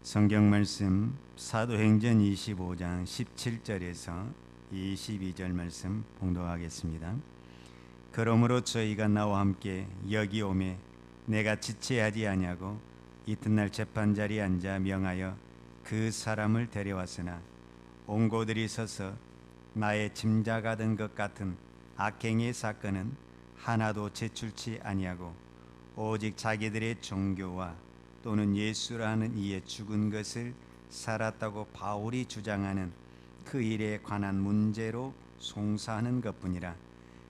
성경 말씀 사도행전 25장 17절에서 22절 말씀 봉독하겠습니다. 그러므로 저희가 나와 함께 여기 오매 내가 지체하지 아니하고 이튿날 재판자리에 앉아 명하여 그 사람을 데려왔으나 온고들이 서서 나의 짐작하던 것 같은 악행의 사건은 하나도 제출치 아니하고 오직 자기들의 종교와 또는 예수라는 이에 죽은 것을 살았다고 바울이 주장하는 그 일에 관한 문제로 송사하는 것뿐이라.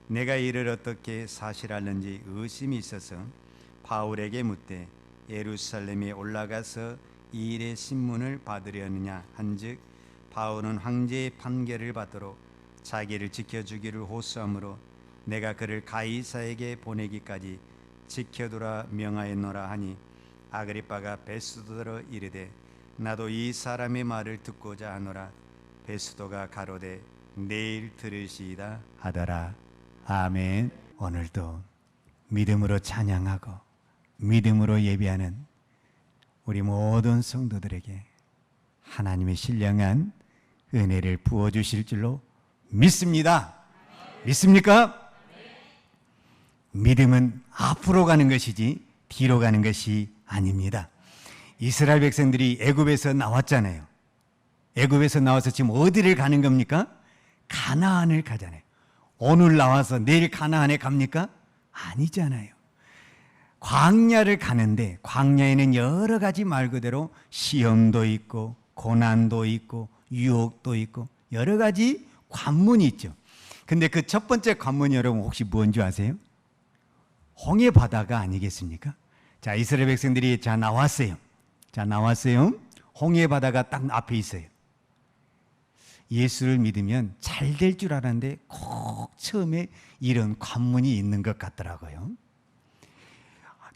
내가 이를 어떻게 사실할는지 의심이 있어서 바울에게 묻되 예루살렘에 올라가서 이 일의 신문을 받으려느냐 한즉 바울은 황제의 판결을 받도록 자기를 지켜주기를 호소하므로 내가 그를 가이사에게 보내기까지 지켜두라 명하였노라 하니 아그리빠가 베스도로 이르되 나도 이 사람의 말을 듣고자 하노라. 베스도가 가로되 내일 들으시이다 하더라. 아멘. 오늘도 믿음으로 찬양하고 믿음으로 예배하는 우리 모든 성도들에게 하나님의 신령한 은혜를 부어주실 줄로 믿습니다. 믿습니까? 믿음은 앞으로 가는 것이지 뒤로 가는 것이 아닙니다. 이스라엘 백성들이 애굽에서 나왔잖아요. 애굽에서 나와서 지금 어디를 가는 겁니까? 가나안을 가잖아요. 오늘 나와서 내일 가나안에 갑니까? 아니잖아요. 광야를 가는데 광야에는 여러 가지 말 그대로 시험도 있고 고난도 있고 유혹도 있고 여러 가지 관문이 있죠. 근데 그 첫 번째 관문이 여러분 혹시 뭔지 아세요? 홍해 바다가 아니겠습니까? 자, 이스라엘 백성들이 나왔어요. 홍해 바다가 딱 앞에 있어요. 예수를 믿으면 잘 될 줄 알았는데 꼭 처음에 이런 관문이 있는 것 같더라고요.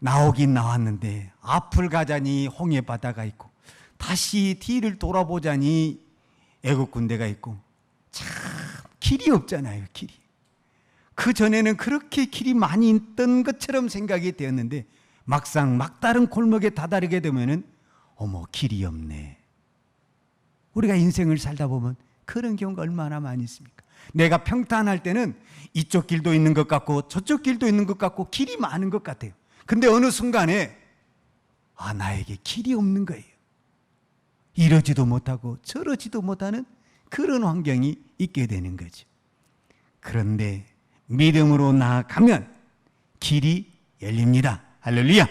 나오긴 나왔는데 앞을 가자니 홍해 바다가 있고 다시 뒤를 돌아보자니 애국 군대가 있고 참 길이 없잖아요. 길이. 그 전에는 그렇게 길이 많이 있던 것처럼 생각이 되었는데 막상 막다른 골목에 다다르게 되면은 어머 길이 없네. 우리가 인생을 살다 보면 그런 경우가 얼마나 많이 있습니까? 내가 평탄할 때는 이쪽 길도 있는 것 같고 저쪽 길도 있는 것 같고 길이 많은 것 같아요. 근데 어느 순간에 나에게 길이 없는 거예요. 이러지도 못하고 저러지도 못하는 그런 환경이 있게 되는 거죠. 그런데 믿음으로 나아가면 길이 열립니다. 할렐루야.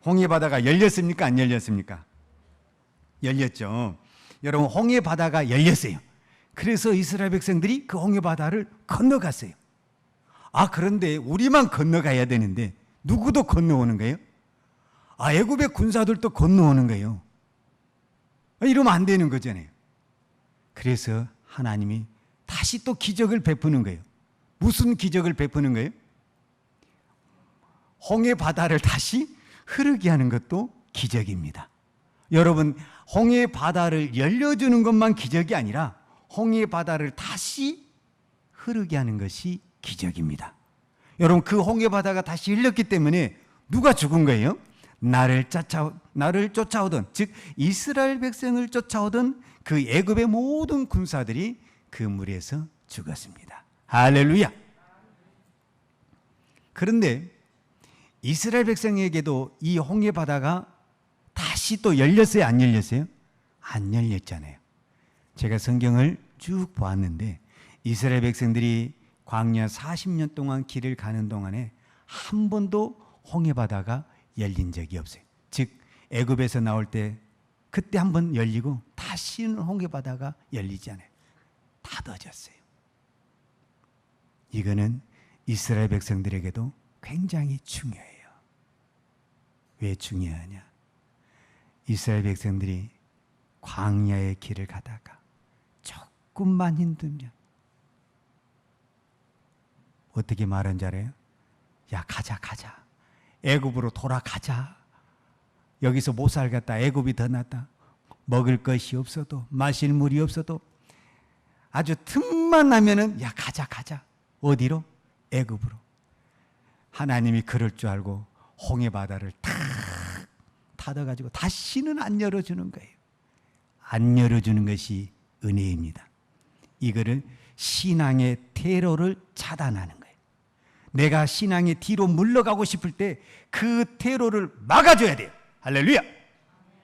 홍해 바다가 열렸습니까? 안 열렸습니까? 열렸죠. 여러분 홍해 바다가 열렸어요. 그래서 이스라엘 백성들이 그 홍해 바다를 건너갔어요. 그런데 우리만 건너가야 되는데 누구도 건너오는 거예요? 애굽의 군사들도 건너오는 거예요. 이러면 안 되는 거잖아요. 그래서 하나님이 다시 또 기적을 베푸는 거예요. 무슨 기적을 베푸는 거예요? 홍해 바다를 다시 흐르게 하는 것도 기적입니다. 여러분, 홍해 바다를 열려주는 것만 기적이 아니라 홍해 바다를 다시 흐르게 하는 것이 기적입니다. 여러분, 그 홍해 바다가 다시 흘렸기 때문에 누가 죽은 거예요? 나를 쫓아오던, 즉 이스라엘 백성을 쫓아오던 그 애굽의 모든 군사들이 그 물에서 죽었습니다. 할렐루야. 그런데 이스라엘 백성에게도 이 홍해 바다가 다시 또 열렸어요? 안 열렸어요? 안 열렸잖아요. 제가 성경을 쭉 보았는데 이스라엘 백성들이 광야 40년 동안 길을 가는 동안에 한 번도 홍해 바다가 열린 적이 없어요. 즉 애굽에서 나올 때 그때 한 번 열리고 다시는 홍해 바다가 열리지 않아요. 닫아졌어요. 이거는 이스라엘 백성들에게도 굉장히 중요해요. 왜 중요하냐? 이스라엘 백성들이 광야의 길을 가다가 조금만 힘들면 어떻게 말한 줄 알아요? 야, 가자. 애굽으로 돌아가자. 여기서 못 살겠다. 애굽이 더 낫다. 먹을 것이 없어도 마실 물이 없어도 아주 틈만 나면은 야, 가자. 어디로? 애굽으로. 하나님이 그럴 줄 알고 홍해 바다를 탁 닫아가지고 다시는 안 열어주는 거예요. 안 열어주는 것이 은혜입니다. 이거를 신앙의 퇴로를 차단하는 거예요. 내가 신앙의 뒤로 물러가고 싶을 때 그 퇴로를 막아줘야 돼요. 할렐루야!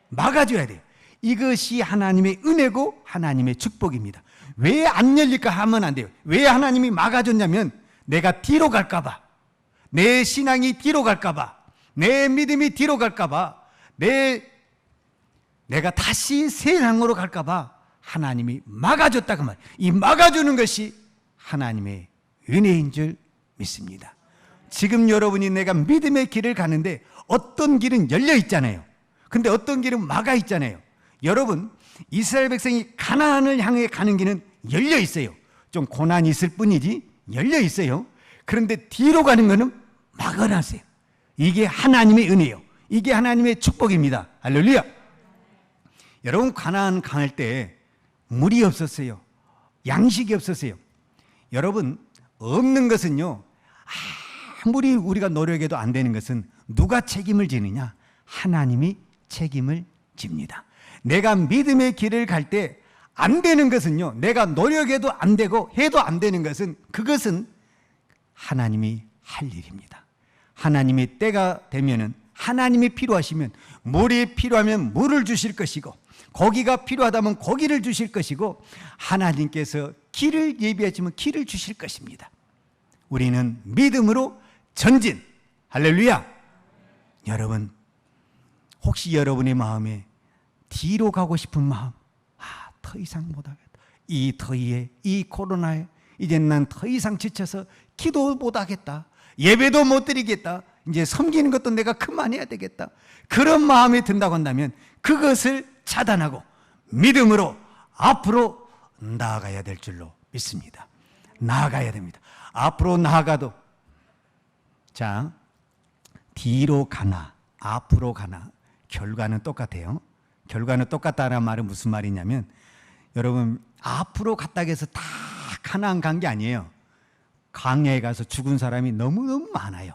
막아줘야 돼요. 이것이 하나님의 은혜고 하나님의 축복입니다. 왜 안 열릴까 하면 안 돼요. 왜 하나님이 막아줬냐면 내가 뒤로 갈까봐, 내 신앙이 뒤로 갈까봐, 내 믿음이 뒤로 갈까봐, 내가 다시 세상으로 갈까봐 하나님이 막아줬다 그 말. 이 막아주는 것이 하나님의 은혜인 줄 믿습니다. 지금 여러분이 내가 믿음의 길을 가는데 어떤 길은 열려 있잖아요. 근데 어떤 길은 막아 있잖아요. 여러분, 이스라엘 백성이 가나안을 향해 가는 길은 열려 있어요. 좀 고난이 있을 뿐이지 열려 있어요. 그런데 뒤로 가는 것은 막아놨어요. 이게 하나님의 은혜예요. 이게 하나님의 축복입니다. 할렐루야. 여러분, 가나안 갈 때 물이 없었어요. 양식이 없었어요. 여러분, 없는 것은요, 아무리 우리가 노력해도 안 되는 것은 누가 책임을 지느냐? 하나님이 책임을 집니다. 내가 믿음의 길을 갈 때 안 되는 것은요, 내가 노력해도 안 되고 해도 안 되는 것은 그것은 하나님이 할 일입니다. 하나님이 때가 되면은, 하나님이 필요하시면 물이 필요하면 물을 주실 것이고, 고기가 필요하다면 고기를 주실 것이고, 하나님께서 길을 예비하시면 길을 주실 것입니다. 우리는 믿음으로 전진. 할렐루야. 여러분, 혹시 여러분의 마음에 뒤로 가고 싶은 마음, 더 이상 못하겠다, 이 더위에, 이 코로나에 이제 난 더 이상 지쳐서 기도 못하겠다, 예배도 못 드리겠다, 이제 섬기는 것도 내가 그만해야 되겠다, 그런 마음이 든다고 한다면 그것을 차단하고 믿음으로 앞으로 나아가야 될 줄로 믿습니다. 나아가야 됩니다. 앞으로 나아가도, 자, 뒤로 가나 앞으로 가나 결과는 똑같아요. 결과는 똑같다는 말은 무슨 말이냐면, 여러분, 앞으로 갔다고 해서 다 가나안 간 게 아니에요. 강야에 가서 죽은 사람이 너무너무 많아요.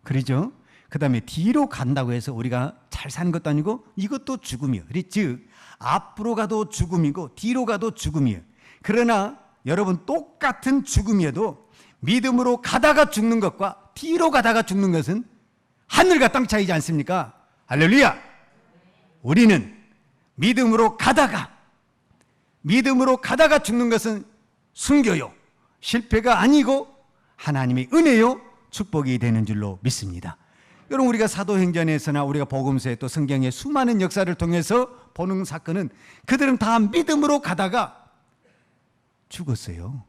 그러죠? 그 다음에 뒤로 간다고 해서 우리가 잘 사는 것도 아니고 이것도 죽음이에요. 즉 앞으로 가도 죽음이고 뒤로 가도 죽음이에요. 그러나 여러분, 똑같은 죽음이어도 믿음으로 가다가 죽는 것과 뒤로 가다가 죽는 것은 하늘과 땅 차이지 않습니까? 할렐루야. 우리는 믿음으로 가다가 죽는 것은 순교요, 실패가 아니고 하나님의 은혜요, 축복이 되는 줄로 믿습니다. 여러분, 우리가 사도행전에서나 우리가 복음서에 또 성경의 수많은 역사를 통해서 보는 사건은 그들은 다 믿음으로 가다가 죽었어요.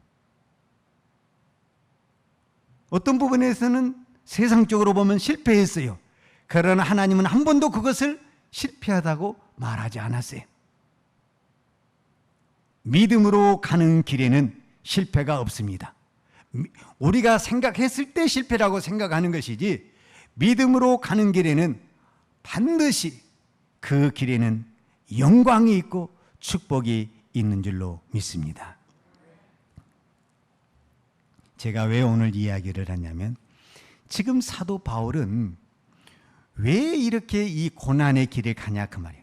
어떤 부분에서는 세상적으로 보면 실패했어요. 그러나 하나님은 한 번도 그것을 실패하다고 말하지 않았어요. 믿음으로 가는 길에는 실패가 없습니다. 우리가 생각했을 때 실패라고 생각하는 것이지, 믿음으로 가는 길에는 반드시 그 길에는 영광이 있고 축복이 있는 줄로 믿습니다. 제가 왜 오늘 이야기를 하냐면, 지금 사도 바울은 왜 이렇게 이 고난의 길을 가냐 그 말이에요.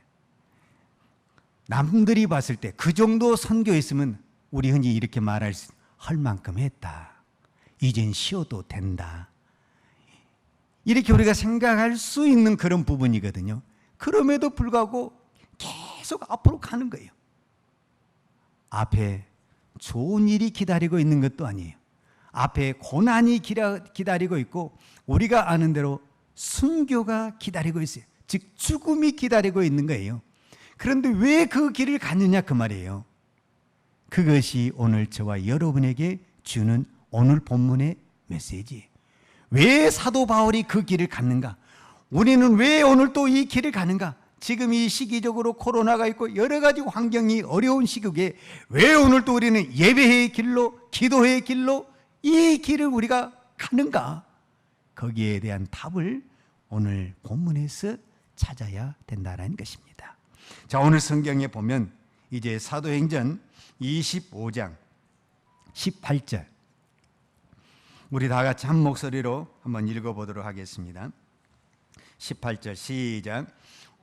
남들이 봤을 때 그 정도 선교했으면 우리 흔히 이렇게 말할 수, 할 만큼 했다, 이젠 쉬어도 된다, 이렇게 우리가 생각할 수 있는 그런 부분이거든요. 그럼에도 불구하고 계속 앞으로 가는 거예요. 앞에 좋은 일이 기다리고 있는 것도 아니에요. 앞에 고난이 기다리고 있고, 우리가 아는 대로 순교가 기다리고 있어요. 즉 죽음이 기다리고 있는 거예요. 그런데 왜 그 길을 갔느냐 그 말이에요. 그것이 오늘 저와 여러분에게 주는 오늘 본문의 메시지. 왜 사도 바울이 그 길을 갔는가? 우리는 왜 오늘 또 이 길을 가는가? 지금 이 시기적으로 코로나가 있고 여러 가지 환경이 어려운 시국에 왜 오늘 또 우리는 예배의 길로, 기도의 길로 이 길을 우리가 가는가? 거기에 대한 답을 오늘 본문에서 찾아야 된다는 것입니다. 자, 오늘 성경에 보면 이제 사도행전 25장 18절, 우리 다 같이 한 목소리로 한번 읽어보도록 하겠습니다. 18절 시작.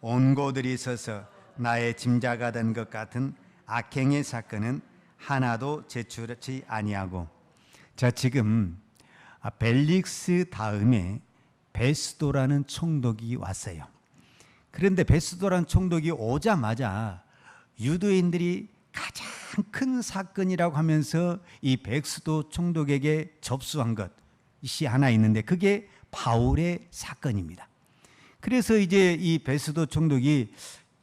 온고들이 있어서 나의 짐작하던 것 같은 악행의 사건은 하나도 제출하지 아니하고. 자, 지금 벨릭스 다음에 베스도라는 총독이 왔어요. 그런데 베스도라는 총독이 오자마자 유대인들이 가장 큰 사건이라고 하면서 이 베스도 총독에게 접수한 것이 하나 있는데, 그게 바울의 사건입니다. 그래서 이제 이 베스도 총독이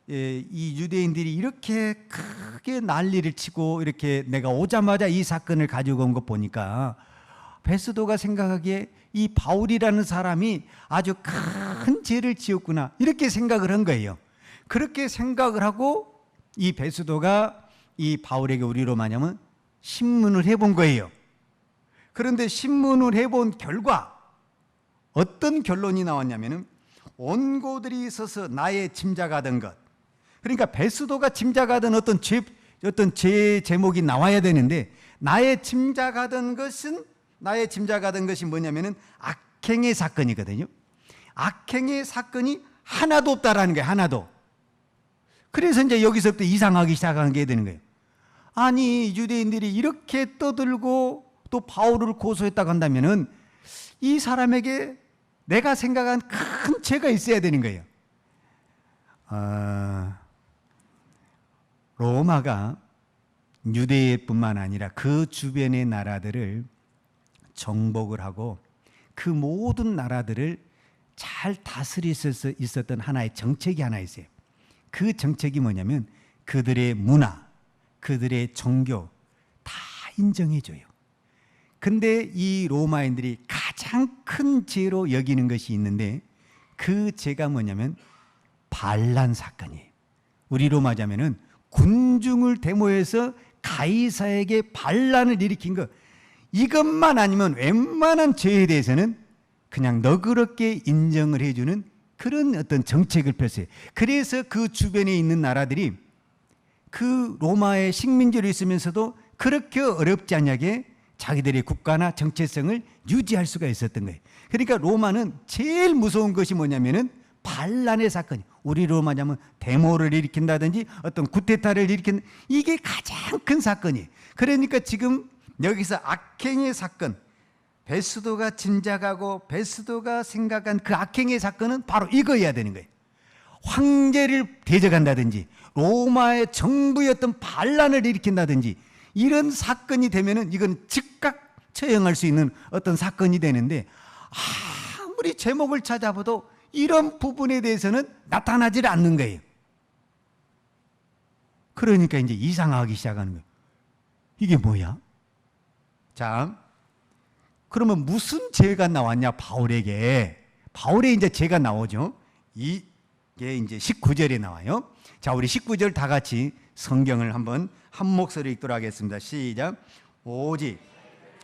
이 유대인들이 이렇게 크게 난리를 치고 이렇게 내가 오자마자 이 사건을 가지고 온 거 보니까 베스도가 생각하기에 이 바울이라는 사람이 아주 큰 죄를 지었구나, 이렇게 생각을 한 거예요. 그렇게 생각을 하고 이 베스도가 이 바울에게 우리로 말하면 신문을 해본 거예요. 그런데 신문을 해본 결과 어떤 결론이 나왔냐면은 원고들이 있어서 나의 짐작하던 것, 그러니까 베스도가 짐작하던 어떤 죄 제목이 나와야 되는데, 나의 짐작하던 것이 뭐냐면은 악행의 사건이거든요. 악행의 사건이 하나도 없다라는 거예요. 하나도. 그래서 이제 여기서부터 이상하기 시작한 게 되는 거예요. 아니, 유대인들이 이렇게 떠들고 또 바울을 고소했다고 한다면은 이 사람에게 내가 생각한 큰 죄가 있어야 되는 거예요. 로마가 유대뿐만 아니라 그 주변의 나라들을 정복을 하고 그 모든 나라들을 잘 다스릴 수 있었던 하나의 정책이 하나 있어요. 그 정책이 뭐냐면 그들의 문화, 그들의 종교 다 인정해줘요. 근데 이 로마인들이 가장 큰 죄로 여기는 것이 있는데, 그 죄가 뭐냐면 반란 사건이에요. 우리로 말하자면은 군중을 데모해서 가이사에게 반란을 일으킨 것, 이것만 아니면 웬만한 죄에 대해서는 그냥 너그럽게 인정을 해주는 그런 어떤 정책을 폈어요. 그래서 그 주변에 있는 나라들이 그 로마의 식민지로 있으면서도 그렇게 어렵지 않게 자기들의 국가나 정체성을 유지할 수가 있었던 거예요. 그러니까 로마는 제일 무서운 것이 뭐냐면은 반란의 사건이, 우리로 말하면 데모를 일으킨다든지 어떤 쿠데타를 일으키는, 이게 가장 큰 사건이에요. 그러니까 지금 여기서 악행의 사건, 베스도가 짐작하고 베스도가 생각한 그 악행의 사건은 바로 이거여야 되는 거예요. 황제를 대적한다든지 로마의 정부의 어떤 반란을 일으킨다든지 이런 사건이 되면은 이건 즉각 처형할 수 있는 어떤 사건이 되는데, 아무리 제목을 찾아봐도 이런 부분에 대해서는 나타나질 않는 거예요. 그러니까 이제 이상하기 시작하는 거예요. 이게 뭐야? 자, 그러면 무슨 죄가 나왔냐, 바울에게. 바울의 이제 죄가 나오죠. 이게 이제 19절에 나와요. 자, 우리 19절 다 같이 성경을 한번 한 목소리 읽도록 하겠습니다. 시작. 오직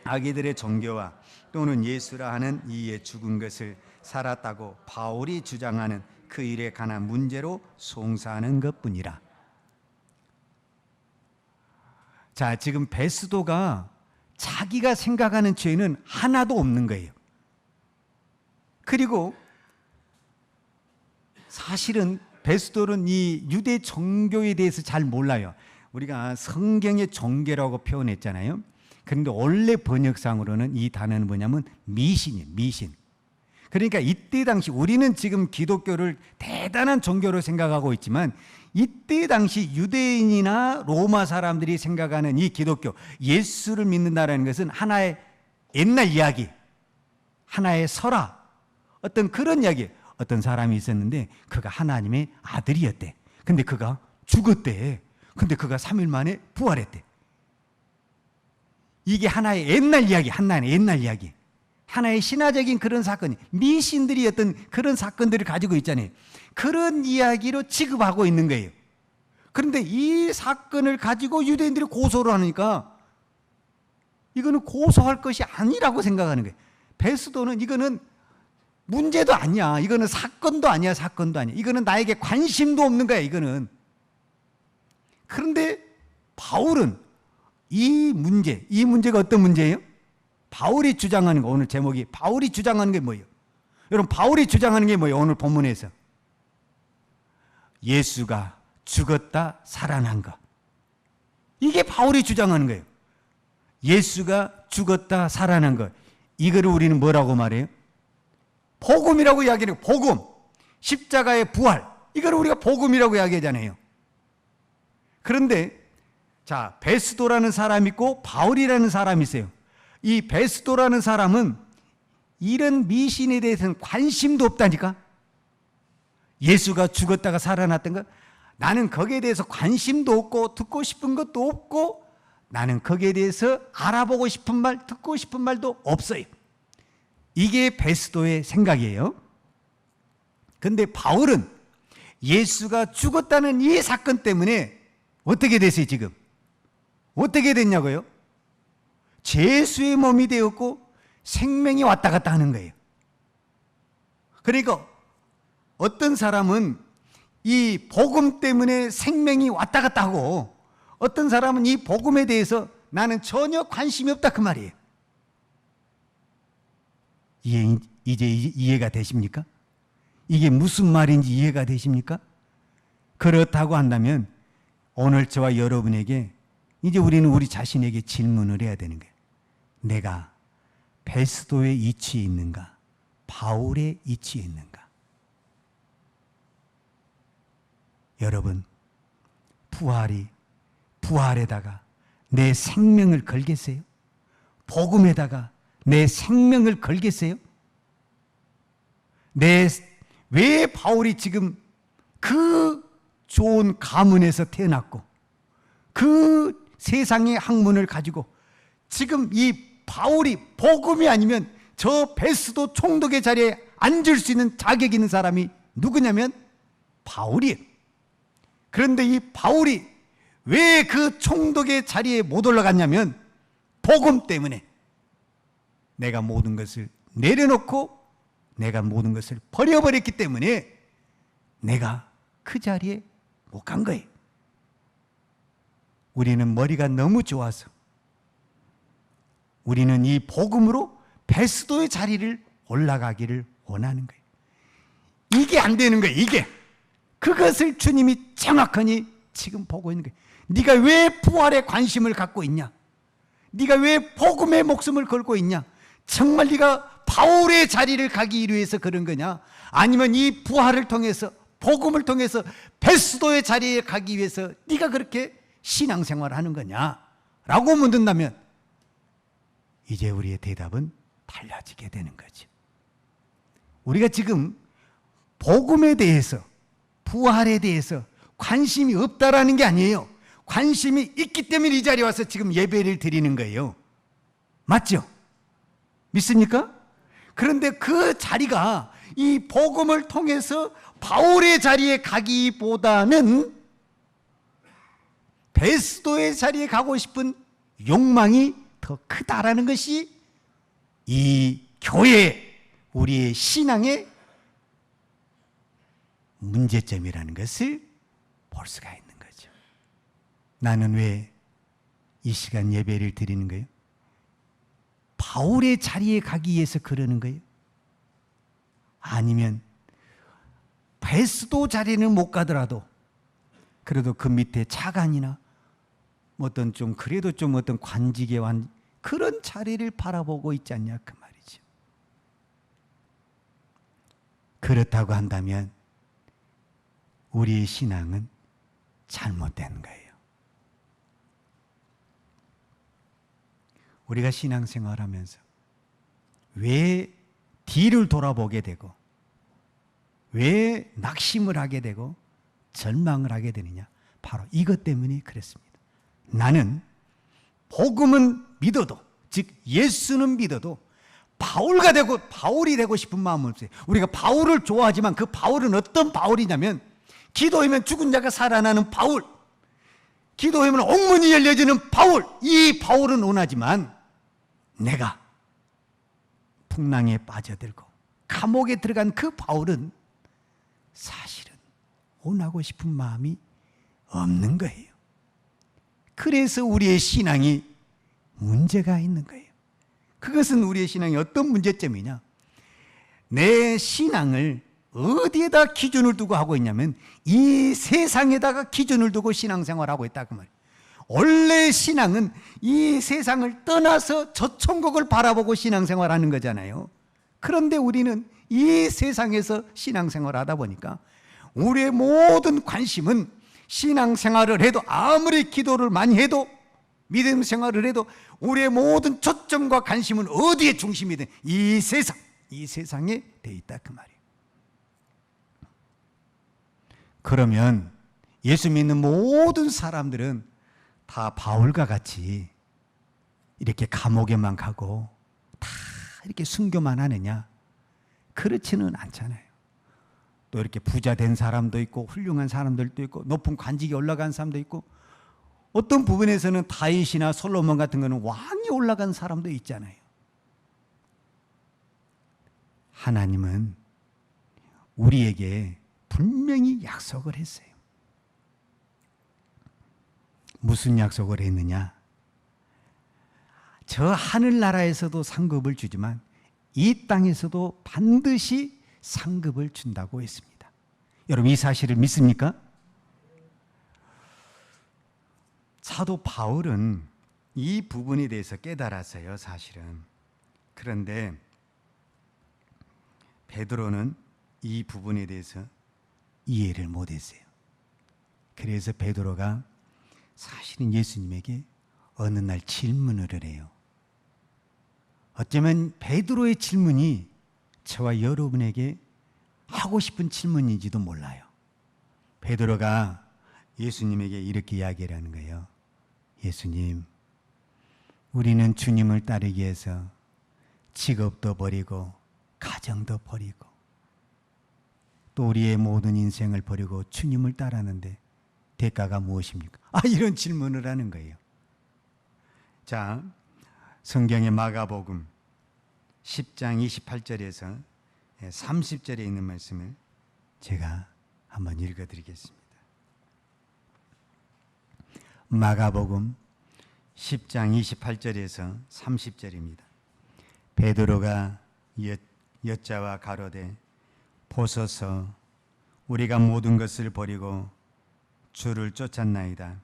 아기들의 종교와 또는 예수라 하는 이에 죽은 것을 살았다고 바울이 주장하는 그 일에 관한 문제로 송사하는 것뿐이라. 자, 지금 베스도가 자기가 생각하는 죄는 하나도 없는 거예요. 그리고 사실은 베스도는 이 유대 종교에 대해서 잘 몰라요. 우리가 성경의 종교라고 표현했잖아요. 그런데 원래 번역상으로는 이 단어는 뭐냐면 미신이에요. 미신. 그러니까 이때 당시, 우리는 지금 기독교를 대단한 종교로 생각하고 있지만 이때 당시 유대인이나 로마 사람들이 생각하는 이 기독교, 예수를 믿는다는 것은 하나의 옛날 이야기, 하나의 설화, 어떤 그런 이야기. 어떤 사람이 있었는데 그가 하나님의 아들이었대. 근데 그가 죽었대. 근데 그가 3일 만에 부활했대. 이게 하나의 옛날 이야기, 하나의 옛날 이야기. 하나의 신화적인 그런 사건이, 미신들이 어떤 그런 사건들을 가지고 있잖아요. 그런 이야기로 취급하고 있는 거예요. 그런데 이 사건을 가지고 유대인들이 고소를 하니까 이거는 고소할 것이 아니라고 생각하는 거예요. 베스도는 이거는 문제도 아니야. 이거는 사건도 아니야. 사건도 아니야. 이거는 나에게 관심도 없는 거야. 이거는. 그런데 바울은 이 문제가 어떤 문제예요? 바울이 주장하는 거, 오늘 제목이 바울이 주장하는 게 뭐예요? 여러분, 바울이 주장하는 게 뭐예요? 오늘 본문에서 예수가 죽었다 살아난 것. 이게 바울이 주장하는 거예요. 예수가 죽었다 살아난 것. 이거를 우리는 뭐라고 말해요? 복음이라고 이야기해요. 복음. 십자가의 부활. 이걸 우리가 복음이라고 이야기하잖아요. 그런데 자, 베스도라는 사람이 있고 바울이라는 사람이 있어요. 이 베스도라는 사람은 이런 미신에 대해서는 관심도 없다니까. 예수가 죽었다가 살아났던 것, 나는 거기에 대해서 관심도 없고 듣고 싶은 것도 없고 나는 거기에 대해서 알아보고 싶은 말, 듣고 싶은 말도 없어요. 이게 베스도의 생각이에요. 근데 바울은 예수가 죽었다는 이 사건 때문에 어떻게 됐어요 지금? 어떻게 됐냐고요? 죄수의 몸이 되었고 생명이 왔다 갔다 하는 거예요. 그러니까 어떤 사람은 이 복음 때문에 생명이 왔다 갔다 하고 어떤 사람은 이 복음에 대해서 나는 전혀 관심이 없다 그 말이에요. 이제 이해가 되십니까? 이게 무슨 말인지 이해가 되십니까? 그렇다고 한다면 오늘 저와 여러분에게 이제 우리는 우리 자신에게 질문을 해야 되는 거예요. 내가 베스도의 이치에 있는가? 바울의 이치에 있는가? 여러분, 부활에다가 내 생명을 걸겠어요? 복음에다가 내 생명을 걸겠어요? 왜 바울이 지금 그 좋은 가문에서 태어났고 그 세상의 학문을 가지고 지금 이 바울이 복음이 아니면 저 베스도 총독의 자리에 앉을 수 있는 자격 있는 사람이 누구냐면 바울이에요. 그런데 이 바울이 왜 그 총독의 자리에 못 올라갔냐면 복음 때문에 내가 모든 것을 내려놓고 내가 모든 것을 버려버렸기 때문에 내가 그 자리에 못 간 거예요. 우리는 머리가 너무 좋아서 우리는 이 복음으로 베스도의 자리를 올라가기를 원하는 거예요. 이게 안 되는 거예요. 이게. 그것을 주님이 정확하니 지금 보고 있는 거예요. 네가 왜 부활에 관심을 갖고 있냐? 네가 왜 복음의 목숨을 걸고 있냐? 정말 네가 바울의 자리를 가기 위해서 그런 거냐? 아니면 이 부활을 통해서 복음을 통해서 베스도의 자리에 가기 위해서 네가 그렇게 신앙생활을 하는 거냐? 라고 묻는다면 이제 우리의 대답은 달라지게 되는 거죠. 우리가 지금 복음에 대해서 부활에 대해서 관심이 없다라는 게 아니에요. 관심이 있기 때문에 이 자리에 와서 지금 예배를 드리는 거예요. 맞죠? 믿습니까? 그런데 그 자리가 이 복음을 통해서 바울의 자리에 가기보다는 베스도의 자리에 가고 싶은 욕망이 더 크다라는 것이 이 교회, 우리의 신앙의 문제점이라는 것을 볼 수가 있는 거죠. 나는 왜 이 시간 예배를 드리는 거예요? 바울의 자리에 가기 위해서 그러는 거예요? 아니면 베스도 자리는 못 가더라도 그래도 그 밑에 차관이나 어떤 좀 그래도 좀 어떤 관직에 완 그런 자리를 바라보고 있지 않냐 그 말이죠. 그렇다고 한다면 우리의 신앙은 잘못된 거예요. 우리가 신앙생활하면서 왜 뒤를 돌아보게 되고 왜 낙심을 하게 되고 절망을 하게 되느냐? 바로 이것 때문에 그렇습니다. 나는 복음은 믿어도, 즉 예수는 믿어도 바울이 되고 싶은 마음은 없어요. 우리가 바울을 좋아하지만 그 바울은 어떤 바울이냐면 기도하면 죽은 자가 살아나는 바울, 기도하면 옥문이 열려지는 바울, 이 바울은 원하지만 내가 풍랑에 빠져들고 감옥에 들어간 그 바울은 사실은 원하고 싶은 마음이 없는 거예요. 그래서 우리의 신앙이 문제가 있는 거예요. 그것은 우리의 신앙이 어떤 문제점이냐? 내 신앙을 어디에다 기준을 두고 하고 있냐면 이 세상에다가 기준을 두고 신앙생활하고 있다 그 말이에요. 원래 신앙은 이 세상을 떠나서 저 천국을 바라보고 신앙생활하는 거잖아요. 그런데 우리는 이 세상에서 신앙생활하다 보니까 우리의 모든 관심은 신앙생활을 해도, 아무리 기도를 많이 해도, 믿음 생활을 해도 우리의 모든 초점과 관심은 어디에 중심이 돼? 이 세상에 돼 있다 그 말이에요. 그러면 예수 믿는 모든 사람들은 다 바울과 같이 이렇게 감옥에만 가고 다 이렇게 순교만 하느냐? 그렇지는 않잖아요. 또 이렇게 부자 된 사람도 있고 훌륭한 사람들도 있고 높은 관직에 올라간 사람도 있고, 어떤 부분에서는 다윗이나 솔로몬 같은 거는 왕이 올라간 사람도 있잖아요. 하나님은 우리에게 분명히 약속을 했어요. 무슨 약속을 했느냐? 저 하늘나라에서도 상급을 주지만 이 땅에서도 반드시 상급을 준다고 했습니다. 여러분 이 사실을 믿습니까? 사도 바울은 이 부분에 대해서 깨달았어요, 사실은. 그런데 베드로는 이 부분에 대해서 이해를 못했어요. 그래서 베드로가 사실은 예수님에게 어느 날 질문을 해요. 어쩌면 베드로의 질문이 저와 여러분에게 하고 싶은 질문인지도 몰라요. 베드로가 예수님에게 이렇게 이야기를 하는 거예요. 예수님, 우리는 주님을 따르기 위해서 직업도 버리고 가정도 버리고 또 우리의 모든 인생을 버리고 주님을 따르는데 대가가 무엇입니까? 이런 질문을 하는 거예요. 자, 성경의 마가복음 10장 28절에서 30절에 있는 말씀을 제가 한번 읽어드리겠습니다. 마가복음 10장 28절에서 30절입니다. 베드로가 여자와 가로되 보소서, 우리가 모든 것을 버리고 주를 쫓았나이다.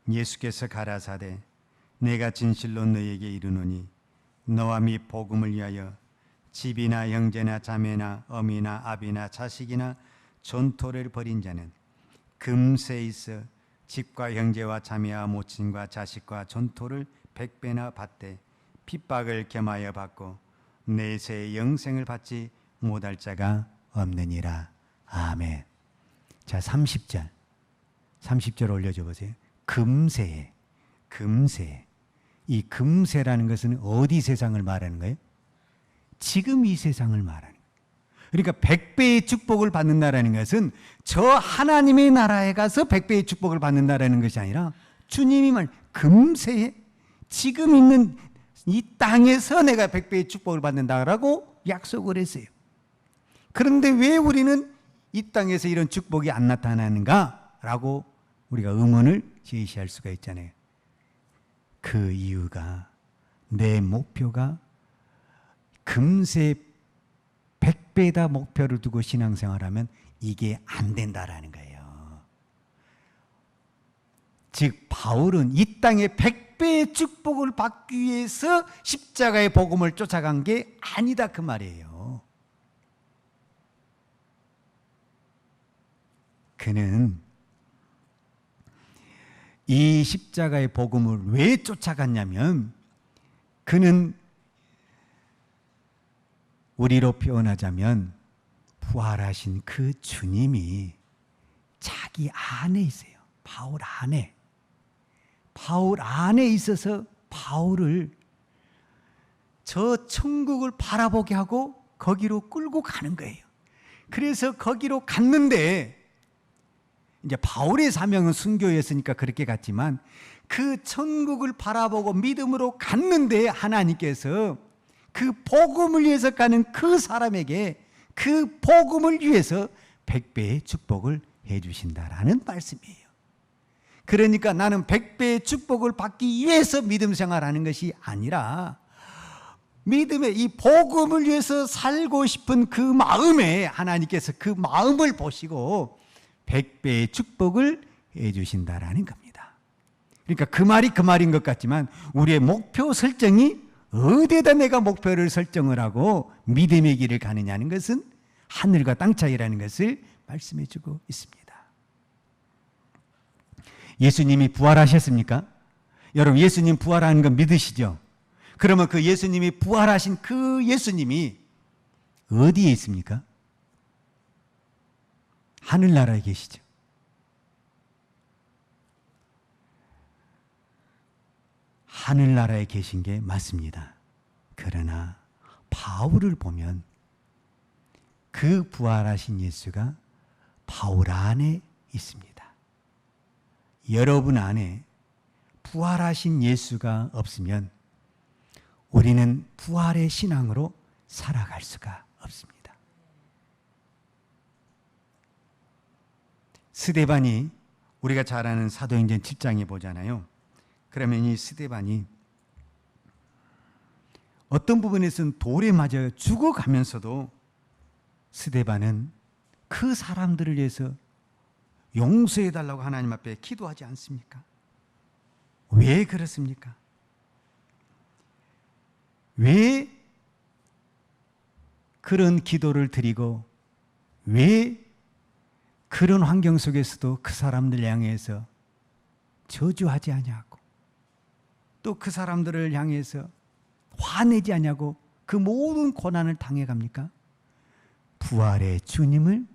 예수께서 가라사대 내가 진실로 너에게 이르노니 너와 및 복음을 위하여 집이나 형제나 자매나 어미나 아비나 자식이나 존토를 버린 자는 금세 있어 집과 형제와 자매와 모친과 자식과 존토를 100배나 받되 핍박을 겸하여 받고 내세의 영생을 받지 못할 자가 없느니라. 아멘. 자, 30절 올려줘 보세요. 금세. 이 금세라는 것은 어디 세상을 말하는 거예요? 지금 이 세상을 말하는 거예요. 그러니까 100배의 축복을 받는다라는 것은 저 하나님의 나라에 가서 100배의 축복을 받는다라는 것이 아니라 주님이 말 금세에 지금 있는 이 땅에서 내가 100배의 축복을 받는다라고 약속을 했어요. 그런데 왜 우리는 이 땅에서 이런 축복이 안 나타나는가라고 우리가 의문을 제시할 수가 있잖아요. 그 이유가 내 목표가 금세 100배다 목표를 두고 신앙생활하면 이게 안 된다라는 거예요. 즉 바울은 이 땅에 100배의 축복을 받기 위해서 십자가의 복음을 쫓아간 게 아니다 그 말이에요. 그는 이 십자가의 복음을 왜 쫓아갔냐면 그는 우리로 표현하자면 부활하신 그 주님이 자기 안에 있어요. 바울 안에 있어서 바울을 저 천국을 바라보게 하고 거기로 끌고 가는 거예요. 그래서 거기로 갔는데 이제 바울의 사명은 순교였으니까 그렇게 갔지만 그 천국을 바라보고 믿음으로 갔는데 하나님께서 그 복음을 위해서 가는 그 사람에게 그 복음을 위해서 100배의 축복을 해 주신다라는 말씀이에요. 그러니까 나는 100배의 축복을 받기 위해서 믿음 생활하는 것이 아니라 믿음의 이 복음을 위해서 살고 싶은 그 마음에 하나님께서 그 마음을 보시고 100배의 축복을 해 주신다라는 겁니다. 그러니까 그 말이 그 말인 것 같지만 우리의 목표 설정이 어디에다 내가 목표를 설정을 하고 믿음의 길을 가느냐는 것은 하늘과 땅 차이라는 것을 말씀해 주고 있습니다. 예수님이 부활하셨습니까? 여러분, 예수님 부활하는 거 믿으시죠? 그러면 그 예수님이 부활하신 그 예수님이 어디에 있습니까? 하늘나라에 계시죠. 하늘나라에 계신 게 맞습니다. 그러나 바울을 보면 그 부활하신 예수가 바울 안에 있습니다. 여러분 안에 부활하신 예수가 없으면 우리는 부활의 신앙으로 살아갈 수가 없습니다. 스데반이 우리가 잘 아는 사도행전 7장에 보잖아요. 그러면 이 스데반이 어떤 부분에서는 돌에 맞아 죽어가면서도 스데반은 그 사람들을 위해서 용서해달라고 하나님 앞에 기도하지 않습니까? 왜 그렇습니까? 왜 그런 기도를 드리고 왜 그런 환경 속에서도 그 사람들 향해서 저주하지 아니하고 또 그 사람들을 향해서 화내지 아니하고 그 모든 고난을 당해갑니까? 부활의 주님을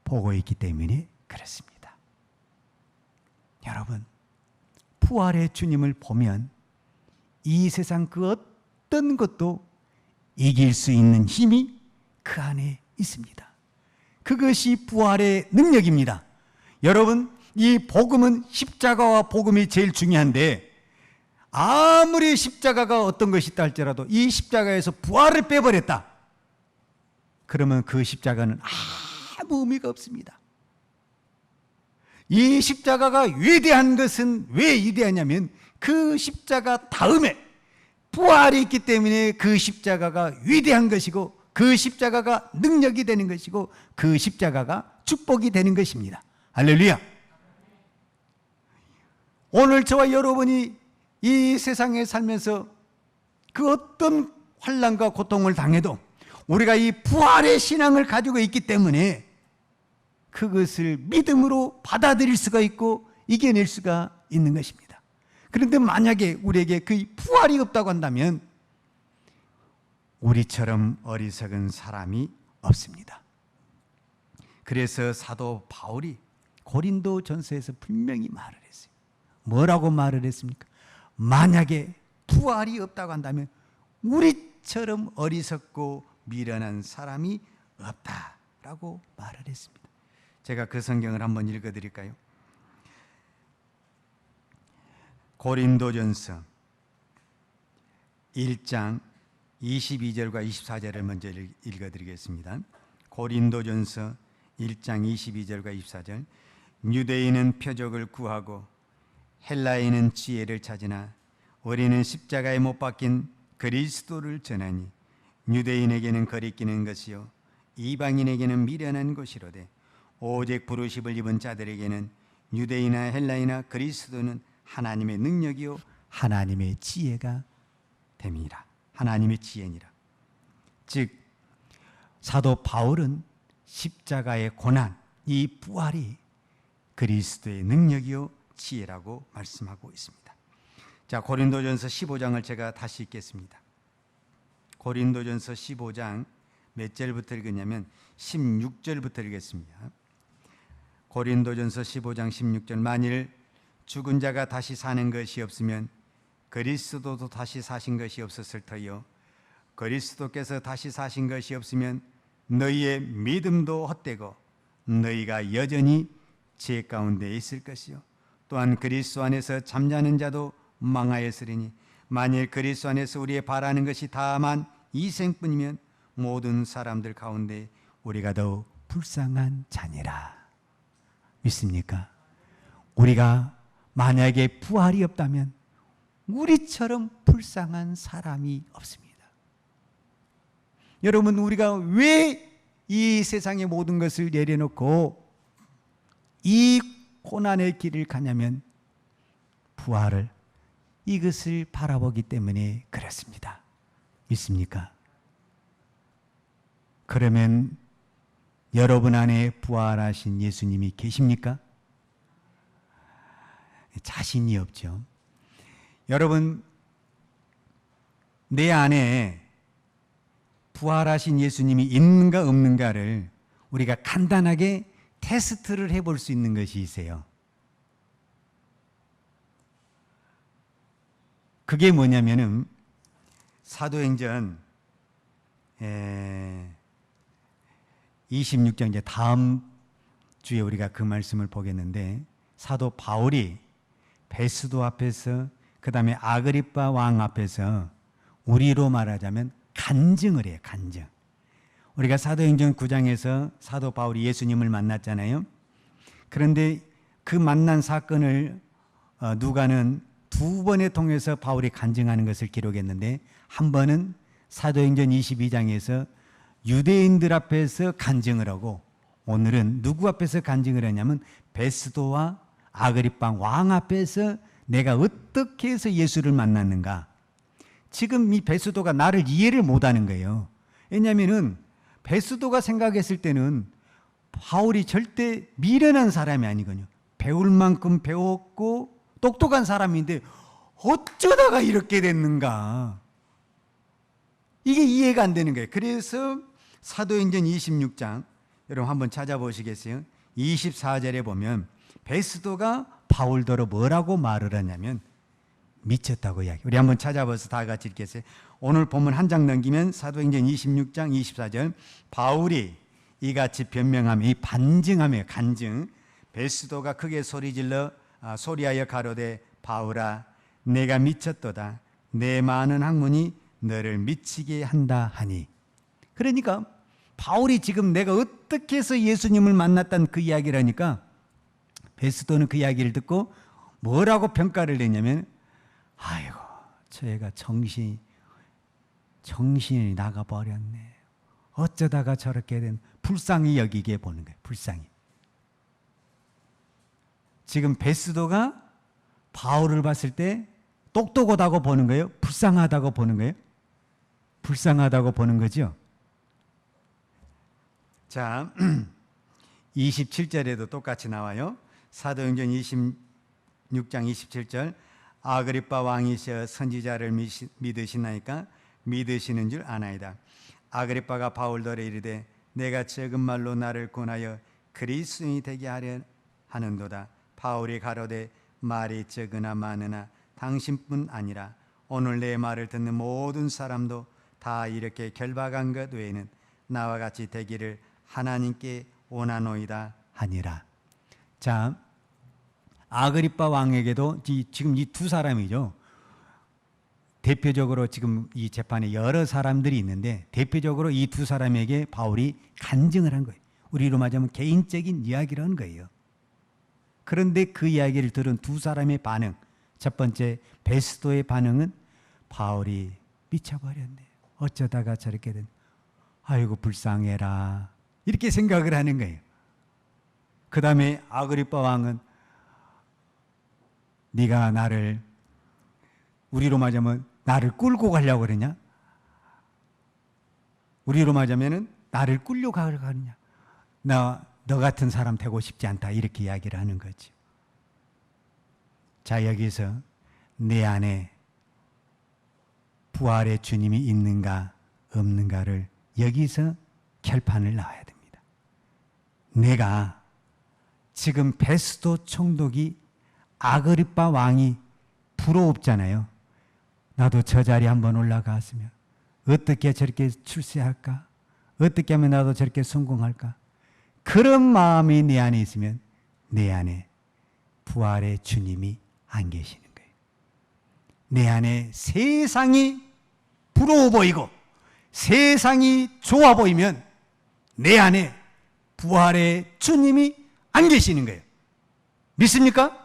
보고 있기 때문에 그렇습니다. 여러분, 부활의 주님을 보면 이 세상 그 어떤 것도 이길 수 있는 힘이 그 안에 있습니다. 그것이 부활의 능력입니다. 여러분, 이 복음은 십자가와 복음이 제일 중요한데 아무리 십자가가 어떤 것이 있다 할지라도 이 십자가에서 부활을 빼버렸다. 그러면 그 십자가는 아무 의미가 없습니다. 이 십자가가 위대한 것은 왜 위대하냐면 그 십자가 다음에 부활이 있기 때문에 그 십자가가 위대한 것이고 그 십자가가 능력이 되는 것이고 그 십자가가 축복이 되는 것입니다. 할렐루야. 오늘 저와 여러분이 이 세상에 살면서 그 어떤 환난과 고통을 당해도 우리가 이 부활의 신앙을 가지고 있기 때문에 그것을 믿음으로 받아들일 수가 있고 이겨낼 수가 있는 것입니다. 그런데 만약에 우리에게 그 부활이 없다고 한다면 우리처럼 어리석은 사람이 없습니다. 그래서 사도 바울이 고린도전서에서 분명히 말을 했어요. 뭐라고 말을 했습니까? 만약에 부활이 없다고 한다면 우리처럼 어리석고 미련한 사람이 없다라고 말을 했습니다. 제가 그 성경을 한번 읽어드릴까요? 고린도전서 1장 22절과 24절을 먼저 읽어드리겠습니다. 고린도전서 1장 22절과 24절. 유대인은 표적을 구하고 헬라인은 지혜를 찾으나 우리는 십자가에 못 박힌 그리스도를 전하니 유대인에게는 거리끼는 것이요 이방인에게는 미련한 것이로되 오직 부르심을 입은 자들에게는 유대인이나 헬라이나 그리스도는 하나님의 능력이요 하나님의 지혜가 됨이라. 하나님의 지혜니라. 즉 사도 바울은 십자가의 고난, 이 부활이 그리스도의 능력이요 지혜라고 말씀하고 있습니다. 자, 고린도전서 15장을 제가 다시 읽겠습니다. 고린도전서 15장 몇 절부터 읽었냐면 16절부터 읽겠습니다. 고린도전서 15장 16절. 만일 죽은 자가 다시 사는 것이 없으면 그리스도도 다시 사신 것이 없었을 터요 그리스도께서 다시 사신 것이 없으면 너희의 믿음도 헛되고 너희가 여전히 죄 가운데 있을 것이요 또한 그리스도 안에서 잠자는 자도 망하였으리니 만일 그리스도 안에서 우리의 바라는 것이 다만 이 생뿐이면 모든 사람들 가운데 우리가 더욱 불쌍한 자니라. 믿습니까? 우리가 만약에 부활이 없다면 우리처럼 불쌍한 사람이 없습니다. 여러분, 우리가 왜 이 세상의 모든 것을 내려놓고 이 고난의 길을 가냐면 부활을, 이것을 바라보기 때문에 그렇습니다. 믿습니까? 그러면 여러분 안에 부활하신 예수님이 계십니까? 자신이 없죠. 여러분, 내 안에 부활하신 예수님이 있는가 없는가를 우리가 간단하게 테스트를 해볼 수 있는 것이 있어요. 그게 뭐냐면은 사도행전 26장, 이제 다음 주에 우리가 그 말씀을 보겠는데, 사도 바울이 베스도 앞에서, 그 다음에 아그리빠 왕 앞에서 우리로 말하자면 간증을 해요. 간증. 우리가 사도행전 9장에서 사도 바울이 예수님을 만났잖아요. 그런데 그 만난 사건을 누가는 두 번에 통해서 바울이 간증하는 것을 기록했는데, 한 번은 사도행전 22장에서 유대인들 앞에서 간증을 하고, 오늘은 누구 앞에서 간증을 하냐면 베스도와 아그리빠 왕 앞에서 내가 어떻게 해서 예수를 만났는가. 지금 이 베스도가 나를 이해를 못하는 거예요. 왜냐하면은 베스도가 생각했을 때는 바울이 절대 미련한 사람이 아니거든요. 배울 만큼 배웠고 똑똑한 사람인데 어쩌다가 이렇게 됐는가. 이게 이해가 안 되는 거예요. 그래서 사도행전 26장 여러분 한번 찾아보시겠어요? 24절에 보면 베스도가 바울더러 뭐라고 말을 하냐면 미쳤다고 이야기. 우리 한번 찾아봐서 다 같이 읽겠어요. 오늘 본문 한 장 넘기면 사도행전 26장 24절, 바울이 이같이 변명하며, 이 반증하며, 간증, 베스도가 크게 소리질러 소리하여 가로되 바울아 내가 미쳤도다. 내 많은 학문이 너를 미치게 한다 하니. 그러니까 바울이 지금 내가 어떻게 해서 예수님을 만났다는 그 이야기를 하니까 베스도는 그 이야기를 듣고 뭐라고 평가를 내냐면, 아이고 저 애가 정신이 나가버렸네. 어쩌다가 저렇게 된, 불쌍히 여기게 보는 거예요. 불쌍히. 지금 베스도가 바울을 봤을 때 똑똑하다고 보는 거예요? 불쌍하다고 보는 거예요? 불쌍하다고 보는 거죠. 자, 27절에도 똑같이 나와요. 사도행전 26장 27절, 아그리빠 왕이시여 선지자를 믿으시나이까? 믿으시는 줄 아나이다. 아그리빠가 바울더러 이르되 내가 적은 말로 나를 권하여 그리스도인이 되게 하려 하는도다. 바울이 가로되 말이 적으나 많으나 당신뿐 아니라 오늘 내 말을 듣는 모든 사람도 다 이렇게 결박한 것 외에는 나와 같이 되기를 하나님께 원하노이다 하니라. 자, 아그리빠 왕에게도 지금 이 두 사람이죠. 대표적으로 지금 이 재판에 여러 사람들이 있는데 대표적으로 이 두 사람에게 바울이 간증을 한 거예요. 우리로 말하자면 개인적인 이야기를 한 거예요. 그런데 그 이야기를 들은 두 사람의 반응, 첫 번째 베스도의 반응은 바울이 미쳐버렸네. 어쩌다가 저렇게 된, 아이고 불쌍해라, 이렇게 생각을 하는 거예요. 그 다음에 아그리빠 왕은 네가 나를, 우리로 말하자면 나를 끌고 가려고 그러냐? 우리로 말하자면 나를 끌려가려고 하느냐? 너 같은 사람 되고 싶지 않다, 이렇게 이야기를 하는 거죠. 자, 여기서 내 안에 부활의 주님이 있는가 없는가를 여기서 결판을 나와야 됩니다. 내가 지금 베스도 총독이 아그리빠 왕이 부러웠잖아요. 나도 저 자리에 한번 올라갔으면 어떻게 저렇게 출세할까? 어떻게 하면 나도 저렇게 성공할까? 그런 마음이 내 안에 있으면 내 안에 부활의 주님이 안 계시는 거예요. 내 안에 세상이 부러워 보이고 세상이 좋아 보이면 내 안에 부활의 주님이 안 계시는 거예요. 믿습니까?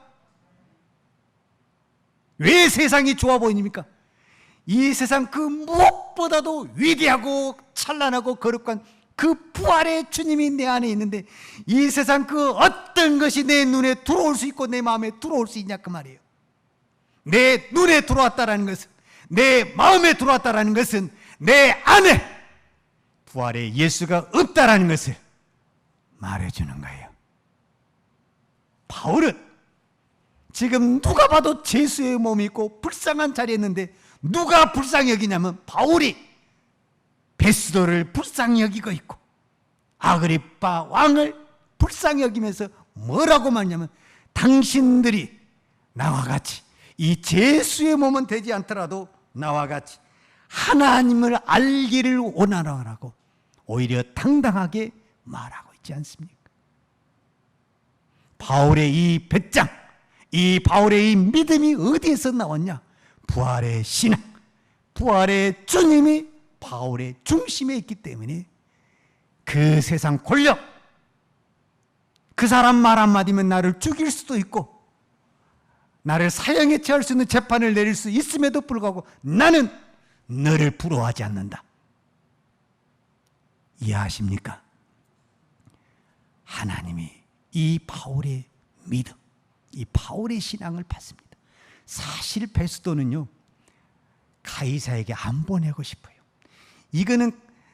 왜 세상이 좋아 보입니까? 이 세상 그 무엇보다도 위대하고 찬란하고 거룩한 그 부활의 주님이 내 안에 있는데 이 세상 그 어떤 것이 내 눈에 들어올 수 있고 내 마음에 들어올 수 있냐 그 말이에요. 내 눈에 들어왔다라는 것은, 내 마음에 들어왔다라는 것은 내 안에 부활의 예수가 없다라는 것을 말해주는 거예요. 바울은 지금 누가 봐도 죄수의 몸이 있고 불쌍한 자리에 있는데 누가 불쌍히 여기냐면 바울이 베스도를 불쌍히 여기고 있고 아그리빠 왕을 불쌍히 여기면서 뭐라고 말하냐면 당신들이 나와 같이 이 죄수의 몸은 되지 않더라도 나와 같이 하나님을 알기를 원하라고 오히려 당당하게 말하고 있지 않습니까? 바울의 이 배짱, 이 바울의 이 믿음이 어디에서 나왔냐? 부활의 신앙, 부활의 주님이 바울의 중심에 있기 때문에 그 세상 권력, 그 사람 말 한마디면 나를 죽일 수도 있고 나를 사형에 처할 수 있는 재판을 내릴 수 있음에도 불구하고 나는 너를 부러워하지 않는다. 이해하십니까? 하나님이 이 바울의 믿음, 이 바울의 신앙을 받습니다. 사실 베스도는요 가이사에게 안 보내고 싶어요. 이거는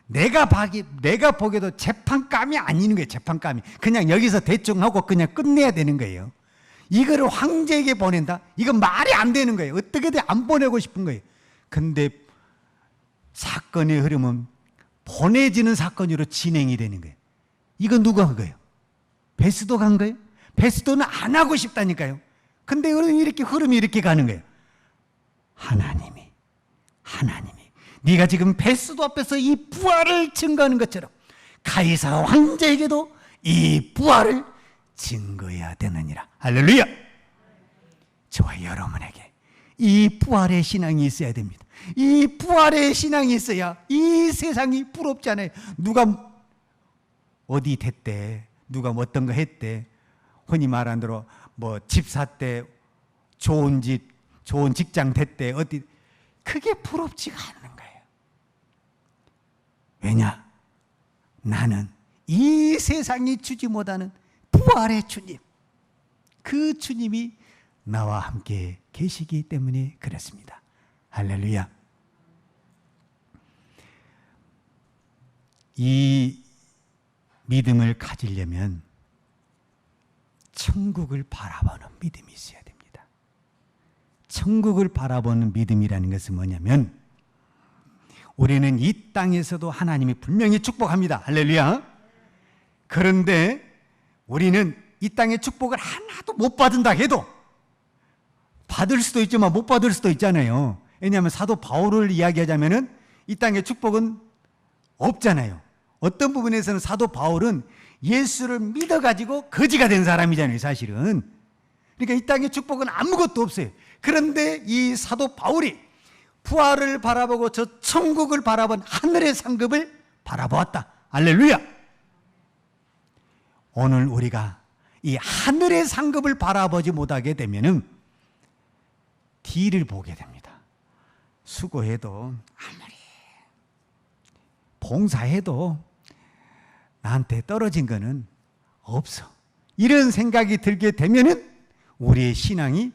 내가 보기에도 재판감이 아닌 거예요. 재판감이 그냥 여기서 대충 하고 그냥 끝내야 되는 거예요. 이거를 황제에게 보낸다? 이건 말이 안 되는 거예요. 어떻게든 안 보내고 싶은 거예요. 근데 사건의 흐름은 보내지는 사건으로 진행이 되는 거예요. 이건 누가 한 거예요? 베스도가 한 거예요? 베스도는 안 하고 싶다니까요. 근데 이렇게 흐름이 이렇게 가는 거예요. 하나님이 네가 지금 베스도 앞에서 이 부활을 증거하는 것처럼 가이사 황제에게도 이 부활을 증거해야 되느니라. 할렐루야. 저와 여러분에게 이 부활의 신앙이 있어야 됩니다. 이 부활의 신앙이 있어야 이 세상이 부럽지 않아요. 누가 어디 됐대, 누가 뭐 어떤 거 했대, 흔히 말하는 대로 뭐 집 샀대, 좋은 집, 좋은 직장 됐대, 어디, 그게 부럽지가 않는 거예요. 왜냐? 나는 이 세상이 주지 못하는 부활의 주님, 그 주님이 나와 함께 계시기 때문에 그렇습니다. 할렐루야. 이 믿음을 가지려면 천국을 바라보는 믿음이 있어야 됩니다. 천국을 바라보는 믿음이라는 것은 뭐냐면 우리는 이 땅에서도 하나님이 분명히 축복합니다. 할렐루야. 그런데 우리는 이 땅의 축복을 하나도 못 받은다 해도 받을 수도 있지만 못 받을 수도 있잖아요. 왜냐하면 사도 바울을 이야기하자면은 이 땅의 축복은 없잖아요. 어떤 부분에서는 사도 바울은 예수를 믿어가지고 거지가 된 사람이잖아요, 사실은. 그러니까 이 땅의 축복은 아무것도 없어요. 그런데 이 사도 바울이 부활을 바라보고 저 천국을 바라본 하늘의 상급을 바라보았다. 할렐루야. 오늘 우리가 이 하늘의 상급을 바라보지 못하게 되면은 뒤를 보게 됩니다. 수고해도 아무리 봉사해도 나한테 떨어진 거는 없어. 이런 생각이 들게 되면은 우리의 신앙이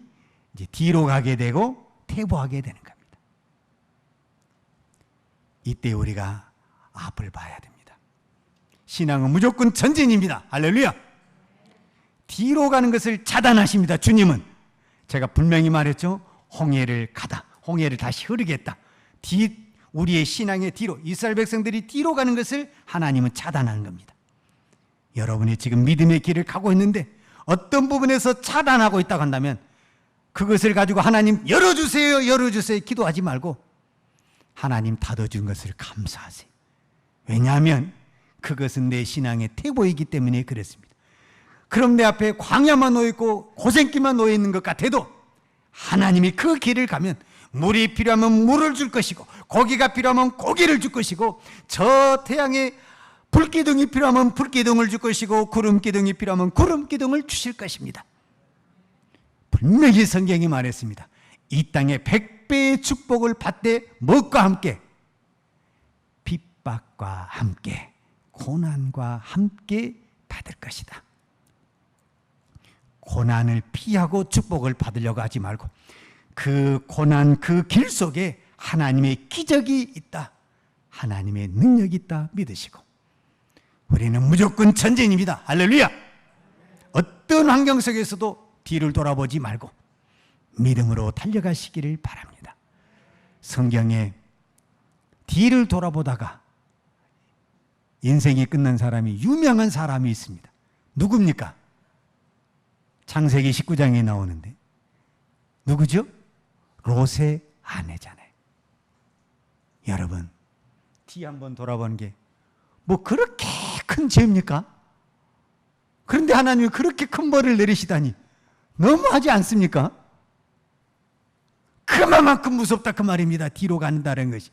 이제 뒤로 가게 되고 퇴보하게 되는 겁니다. 이때 우리가 앞을 봐야 됩니다. 신앙은 무조건 전진입니다. 할렐루야. 뒤로 가는 것을 차단하십니다. 주님은. 제가 분명히 말했죠. 홍해를 가다. 홍해를 다시 흐르겠다. 우리의 신앙의 뒤로, 이스라엘 백성들이 뒤로 가는 것을 하나님은 차단하는 겁니다. 여러분이 지금 믿음의 길을 가고 있는데 어떤 부분에서 차단하고 있다고 한다면 그것을 가지고 하나님 열어주세요, 열어주세요 기도하지 말고 하나님 닫아준 것을 감사하세요. 왜냐하면 그것은 내 신앙의 퇴보이기 때문에 그렇습니다. 그럼 내 앞에 광야만 놓여있고 고생길만 놓여있는 것 같아도 하나님이 그 길을 가면 물이 필요하면 물을 줄 것이고 고기가 필요하면 고기를 줄 것이고 저 태양에 불기둥이 필요하면 불기둥을 줄 것이고 구름기둥이 필요하면 구름기둥을 주실 것입니다. 분명히 성경이 말했습니다. 이 땅에 100배의 축복을 받되 무엇과 함께? 핍박과 함께, 고난과 함께 받을 것이다. 고난을 피하고 축복을 받으려고 하지 말고 그 고난 그 길 속에 하나님의 기적이 있다, 하나님의 능력이 있다 믿으시고, 우리는 무조건 전진입니다. 할렐루야. 어떤 환경 속에서도 뒤를 돌아보지 말고 믿음으로 달려가시기를 바랍니다. 성경에 뒤를 돌아보다가 인생이 끝난 사람이, 유명한 사람이 있습니다. 누굽니까? 창세기 19장에 나오는데 누구죠? 롯의 아내잖아요. 여러분, 뒤 한번 돌아보는 게 뭐 그렇게 큰 죄입니까? 그런데 하나님이 그렇게 큰 벌을 내리시다니 너무하지 않습니까? 그만큼 무섭다 그 말입니다. 뒤로 간다는 것이.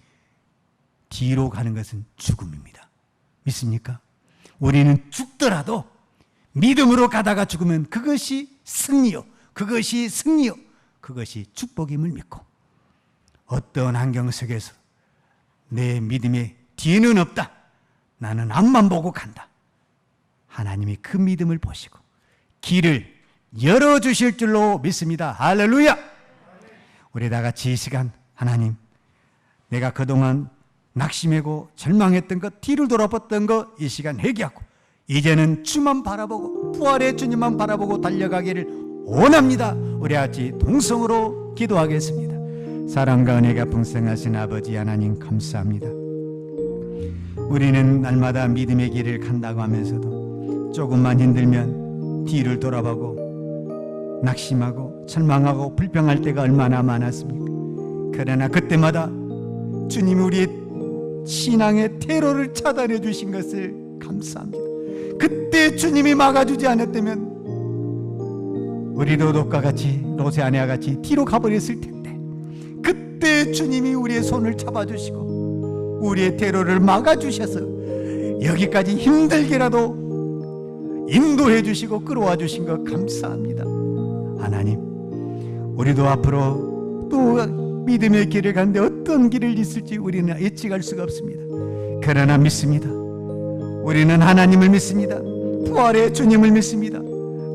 뒤로 가는 것은 죽음입니다. 믿습니까? 우리는 죽더라도 믿음으로 가다가 죽으면 그것이 승리요, 그것이 승리요, 그것이 축복임을 믿고, 어떤 환경 속에서 내 믿음에 뒤는 없다, 나는 앞만 보고 간다, 하나님이 그 믿음을 보시고 길을 열어주실 줄로 믿습니다. 할렐루야. 우리 다 같이 이 시간, 하나님, 내가 그동안 낙심하고 절망했던 것, 뒤를 돌아봤던 것, 이 시간 회개하고 이제는 주만 바라보고 부활의 주님만 바라보고 달려가기를 원합니다. 우리 같이 동성으로 기도하겠습니다. 사랑과 은혜가 풍성하신 아버지 하나님, 감사합니다. 우리는 날마다 믿음의 길을 간다고 하면서도 조금만 힘들면 뒤를 돌아보고 낙심하고 절망하고 불평할 때가 얼마나 많았습니까? 그러나 그때마다 주님이 우리의 신앙의 테러를 차단해 주신 것을 감사합니다. 그때 주님이 막아주지 않았다면 우리도 롯과 같이, 롯의 아내와 같이 뒤로 가버렸을 텐데, 그때 주님이 우리의 손을 잡아주시고 우리의 테러를 막아주셔서 여기까지 힘들게라도 인도해 주시고 끌어와 주신 것 감사합니다. 하나님, 우리도 앞으로 또 믿음의 길을 가는데 어떤 길을 있을지 우리는 예측할 수가 없습니다. 그러나 믿습니다. 우리는 하나님을 믿습니다. 부활의 주님을 믿습니다.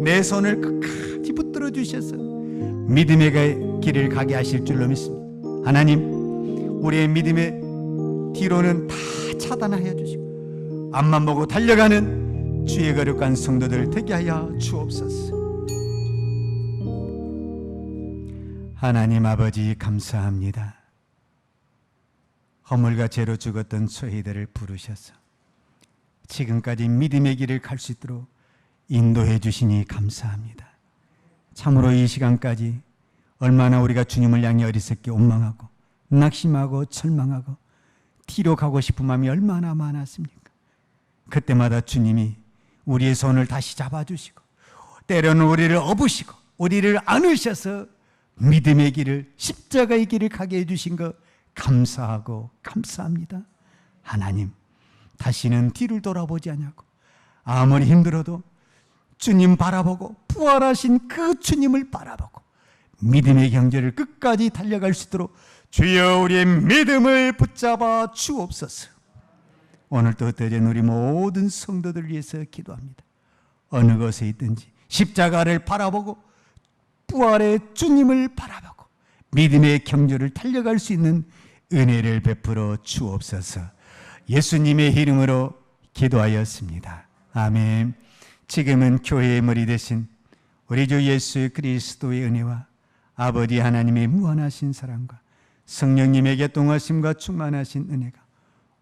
내 손을 끝까지 붙들어 주셔서 믿음의 길을 가게 하실 줄로 믿습니다. 하나님, 우리의 믿음의 뒤로는 다 차단하여 주시고 앞만 보고 달려가는 주의 거룩한 성도들 되게 하여 주옵소서. 하나님 아버지, 감사합니다. 허물과 죄로 죽었던 저희들을 부르셔서 지금까지 믿음의 길을 갈 수 있도록 인도해 주시니 감사합니다. 참으로 이 시간까지 얼마나 우리가 주님을 향해 어리석게 원망하고 낙심하고 절망하고 뒤로 가고 싶은 마음이 얼마나 많았습니까? 그때마다 주님이 우리의 손을 다시 잡아주시고 때로는 우리를 업으시고 우리를 안으셔서 믿음의 길을, 십자가의 길을 가게 해주신 것 감사하고 감사합니다. 하나님, 다시는 뒤를 돌아보지 않냐고, 아무리 힘들어도 주님 바라보고 부활하신 그 주님을 바라보고 믿음의 경제를 끝까지 달려갈 수 있도록 주여 우리의 믿음을 붙잡아 주옵소서. 오늘도 드린 우리 모든 성도들 위해서 기도합니다. 어느 곳에 있든지 십자가를 바라보고 부활의 주님을 바라보고 믿음의 경주를 달려갈 수 있는 은혜를 베풀어 주옵소서. 예수님의 이름으로 기도하였습니다. 아멘. 지금은 교회의 머리 되신 우리 주 예수 그리스도의 은혜와 아버지 하나님의 무한하신 사랑과 성령님에게 동하심과 충만하신 은혜가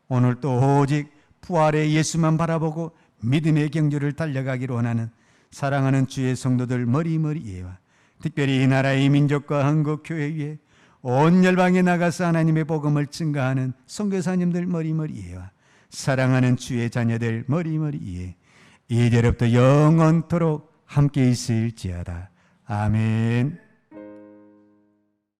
오늘 또 오직 부활의 예수만 바라보고 믿음의 경주를 달려가기를 원하는 사랑하는 주의 성도들 머리머리에와 특별히 이 나라의 민족과 한국교회 위에 온 열방에 나가서 하나님의 복음을 증거하는 선교사님들 머리머리에와 사랑하는 주의 자녀들 머리머리에 이제로부터 영원토록 함께 있을지어다. 아멘.